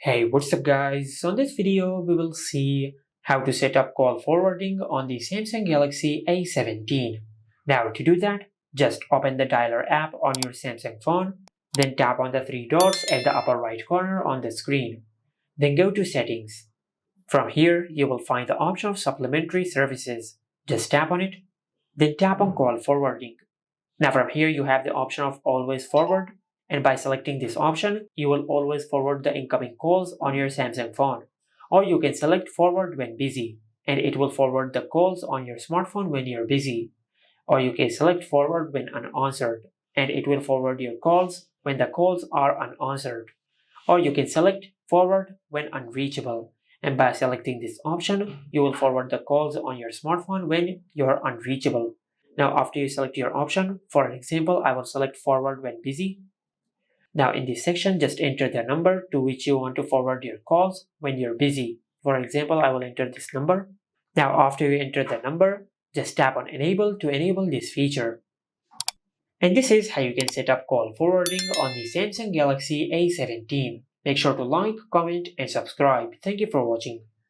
Hey, what's up guys? So in this video, we will see how to set up call forwarding on the Samsung Galaxy A17. Now to do that, just open the dialer app on your Samsung phone, then tap on the three dots at the upper right corner on the screen. Then go to settings. From here, you will find the option of supplementary services. Just tap on it, then tap on call forwarding. Now from here you have the option of always forward, and by selecting this option you will always forward the incoming calls on your Samsung phone. Or you can select forward when busy and it will forward the calls on your smartphone when you're busy. Or you can select forward when unanswered and it will forward your calls when the calls are unanswered. Or you can select forward when unreachable, and by selecting this option you will forward the calls on your smartphone when you're unreachable. Now after you select your option, for an example I will select forward when busy. Now in this section just enter the number to which you want to forward your calls when you're busy. For example, I will enter this number. Now after you enter the number, just tap on enable to enable this feature. And this is how you can set up call forwarding on the Samsung Galaxy A17. Make sure to like, comment and subscribe. Thank you for watching.